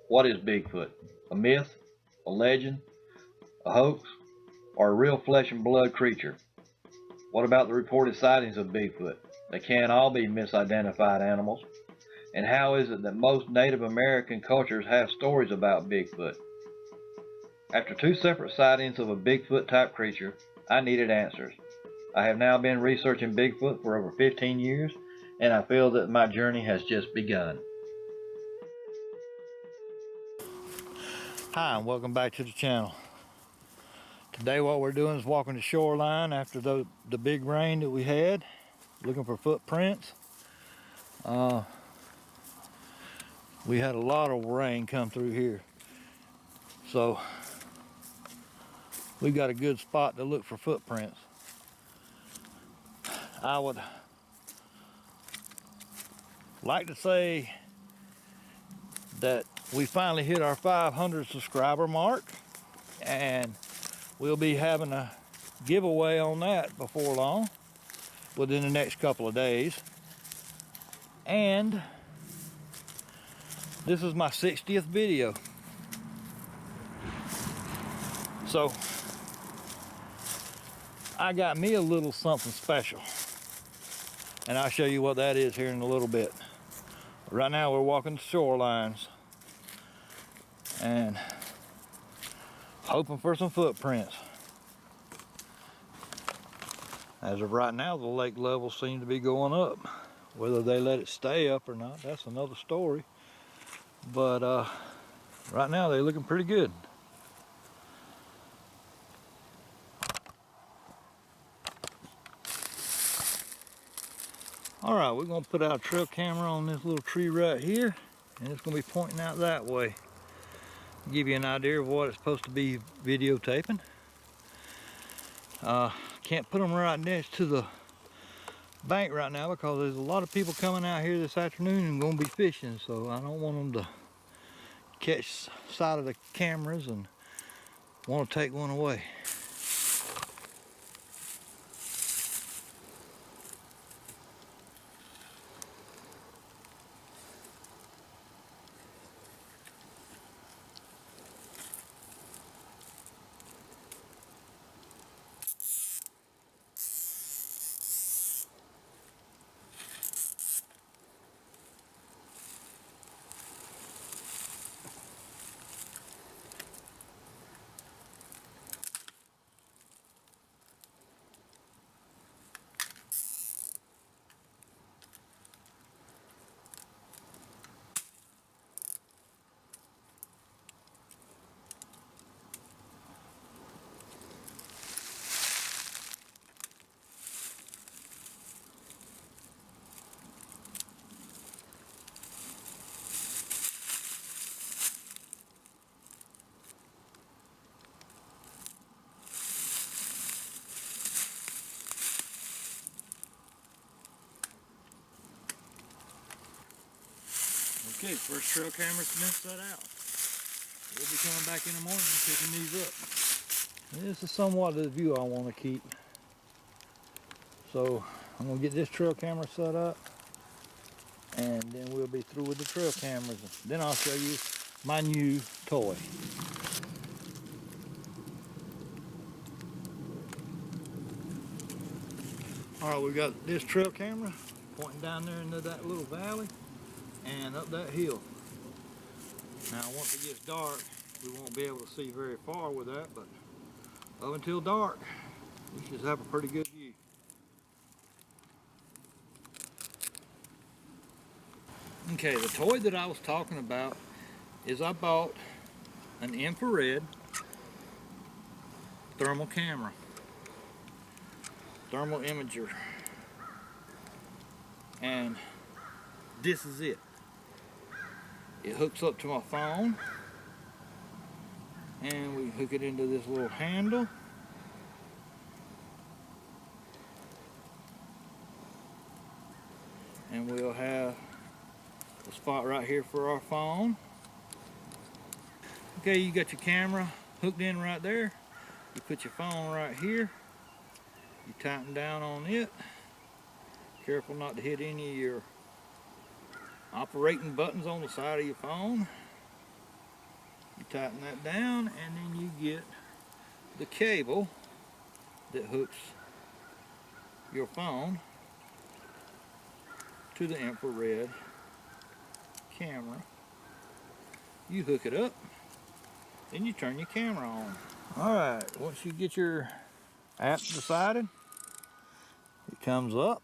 What is Bigfoot? A myth? A legend? A hoax? Or a real flesh and blood creature? What about the reported sightings of Bigfoot? They can't all be misidentified animals. And how is it that most Native American cultures have stories about Bigfoot? After two separate sightings of a Bigfoot type creature, I needed answers. I have now been researching Bigfoot for over 15 years, and I feel that my journey has just begun. Hi, and welcome back to the channel. Today what we're doing is walking the shoreline after the big rain that we had, looking for footprints. We had a lot of rain come through here, so we got a good spot to look for footprints. I would like to say that we finally hit our 500 subscriber mark, and we'll be having a giveaway on that before long, within the next couple of days. And this is my 60th video, so I got me a little something special, and I'll show you what that is here in a little bit. Right now we're walking the shorelines and hoping for some footprints. As of right now, the lake levels seem to be going up. Whether they let it stay up or not, that's another story. But right now they're looking pretty good. All right, we're gonna put our trail camera on this little tree right here, and it's gonna be pointing out that way. Give you an idea of what it's supposed to be videotaping. Can't put them right next to the bank right now because there's a lot of people coming out here this afternoon and gonna be fishing, so I don't want them to catch sight of the cameras and want to take one away. Okay, first trail camera's been set out. We'll be coming back in the morning and picking these up. This is somewhat the view I want to keep. So I'm going to get this trail camera set up, and then we'll be through with the trail cameras. Then I'll show you my new toy. All right, we got this trail camera pointing down there into that little valley and up that hill. Now once it gets dark, we won't be able to see very far with that, but up until dark, we should have a pretty good view. Okay, the toy that I was talking about is I bought an infrared thermal camera, thermal imager, and this is it. It hooks up to my phone, and we hook it into this little handle. And we'll have a spot right here for our phone. Okay, you got your camera hooked in right there. You put your phone right here. You tighten down on it. Careful not to hit any of your operating buttons on the side of your phone. You tighten that down, and then you get the cable that hooks your phone to the infrared camera. You hook it up, then you turn your camera on. Alright, once you get your app decided, it comes up.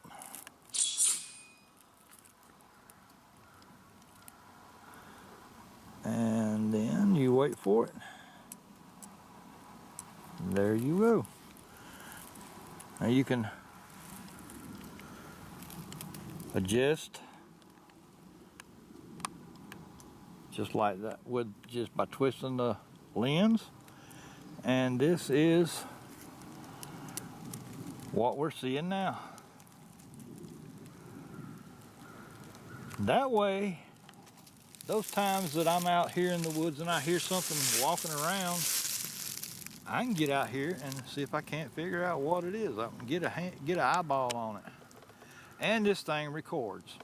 And then you wait for it. And there you go. Now you can adjust just like that with just by twisting the lens. And this is what we're seeing now. That way, those times that I'm out here in the woods and I hear something walking around, I can get out here and see if I can't figure out what it is. I can get an eyeball on it. And this thing records.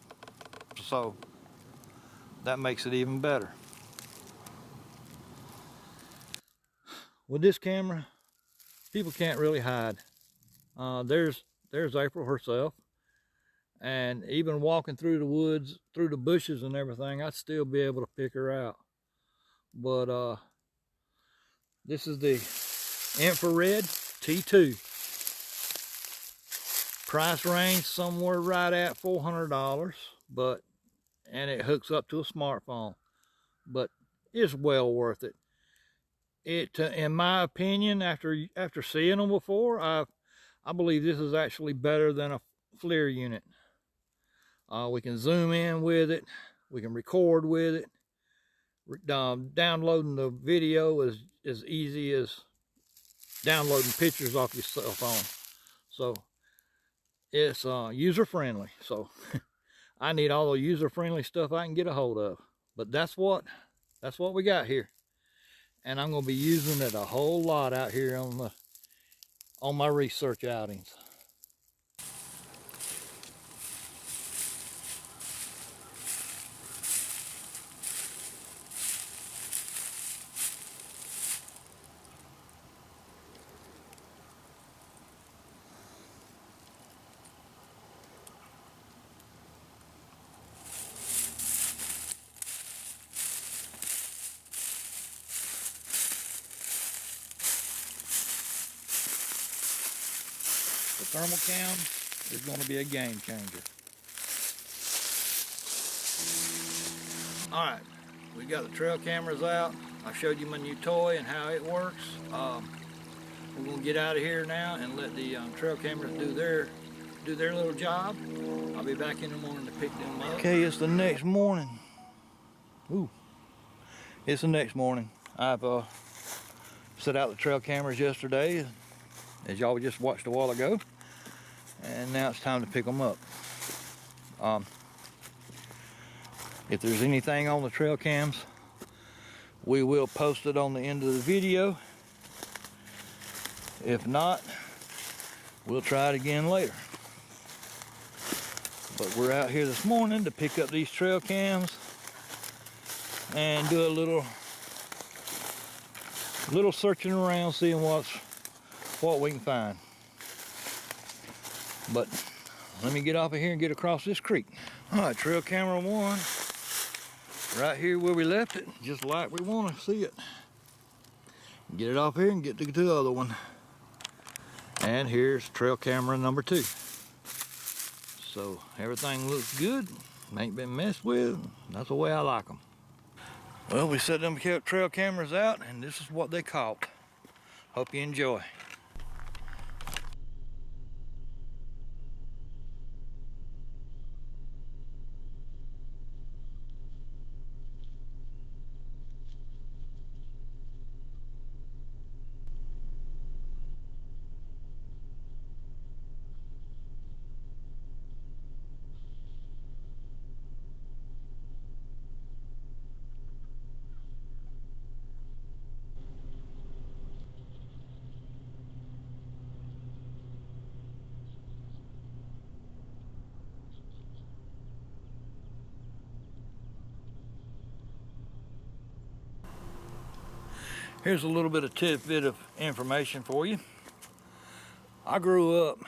So that makes it even better. With this camera, people can't really hide. There's April herself. And even walking through the woods, through the bushes and everything, I'd still be able to pick her out. But this is the infrared T2. Price range somewhere right at $400, and it hooks up to a smartphone. But it's well worth it. In my opinion, after seeing them before, I believe this is actually better than a FLIR unit. We can zoom in with it. We can record with it. Downloading the video is as easy as downloading pictures off your cell phone. So it's user-friendly. So I need all the user-friendly stuff I can get a hold of. But that's what we got here. And I'm going to be using it a whole lot out here on my research outings. The thermal cam is going to be a game changer. Alright, we got the trail cameras out. I showed you my new toy and how it works. We're going to get out of here now and let the trail cameras do their little job. I'll be back in the morning to pick them up. Okay, it's the next morning. Ooh, it's the next morning. I've set out the trail cameras yesterday, as y'all just watched a while ago, and now it's time to pick them up. If there's anything on the trail cams, we will post it on the end of the video. If not, we'll try it again later. But we're out here this morning to pick up these trail cams and do a little searching around, seeing what we can find. But let me get off of here and get across this creek. All right, trail camera 1, right here where we left it, just like we want to see it. Get it off here and get to the other one. And here's trail camera number 2. So everything looks good, ain't been messed with. That's the way I like them. Well, we set them trail cameras out, and this is what they caught. Hope you enjoy. Here's a little bit of tidbit of information for you. I grew up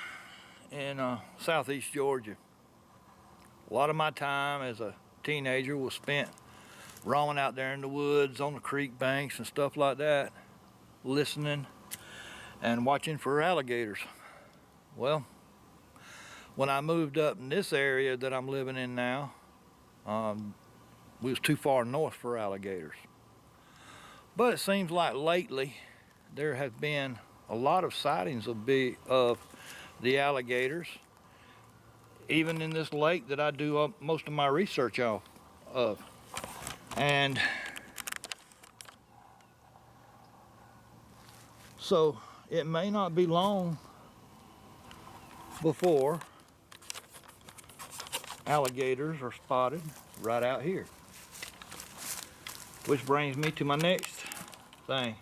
in southeast Georgia. A lot of my time as a teenager was spent roaming out there in the woods, on the creek banks and stuff like that, listening and watching for alligators. Well, when I moved up in this area that I'm living in now, we was too far north for alligators. But it seems like lately there have been a lot of sightings of the alligators, even in this lake that I do most of my research off of. And so it may not be long before alligators are spotted right out here. Which brings me to my next thing.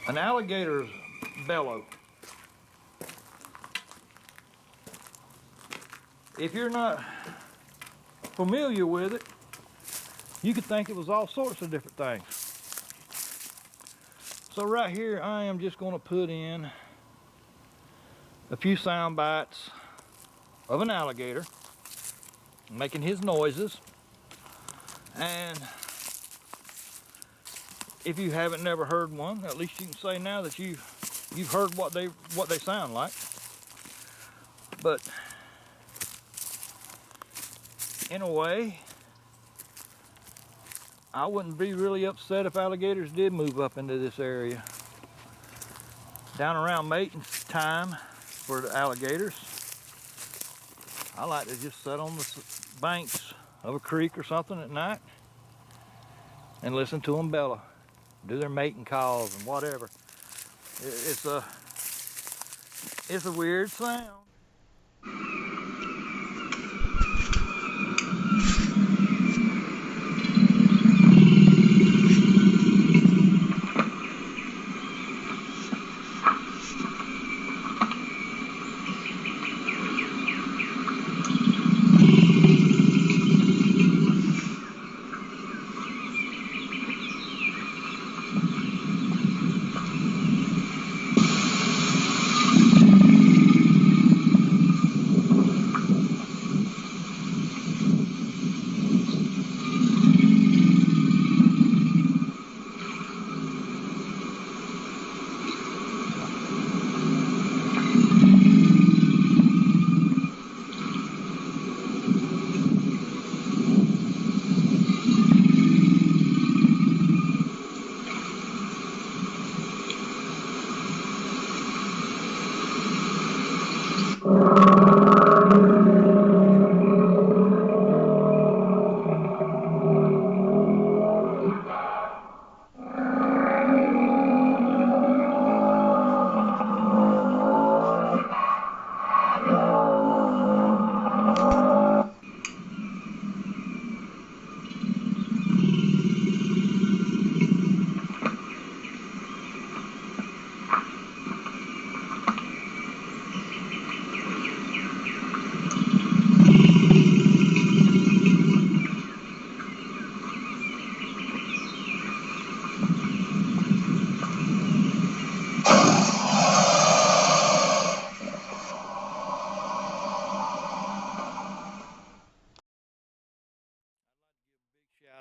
An alligator's bellow. If you're not familiar with it, you could think it was all sorts of different things. So right here, I am just going to put in a few sound bites of an alligator making his noises. And if you haven't never heard one, at least you can say now that you've heard what they sound like. But in a way, I wouldn't be really upset if alligators did move up into this area. Down around mating time for the alligators, I like to just sit on the banks of a creek or something at night and listen to them bellow, do their mating calls and whatever. It's a weird sound.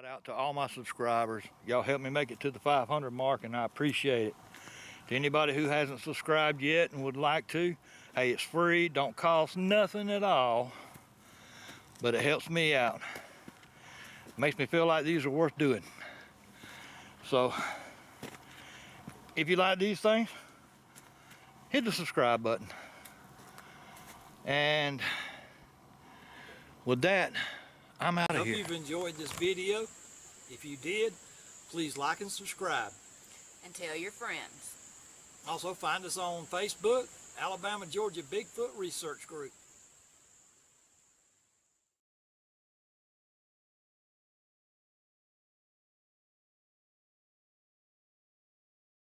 Shout out to all my subscribers. Y'all helped me make it to the 500 mark, and I appreciate it. To anybody who hasn't subscribed yet and would like to, hey, it's free, don't cost nothing at all, but it helps me out. Makes me feel like these are worth doing. So, if you like these things, hit the subscribe button. And with that, I'm out of here. I hope you've enjoyed this video. If you did, please like and subscribe. And tell your friends. Also find us on Facebook, Alabama Georgia Bigfoot Research Group.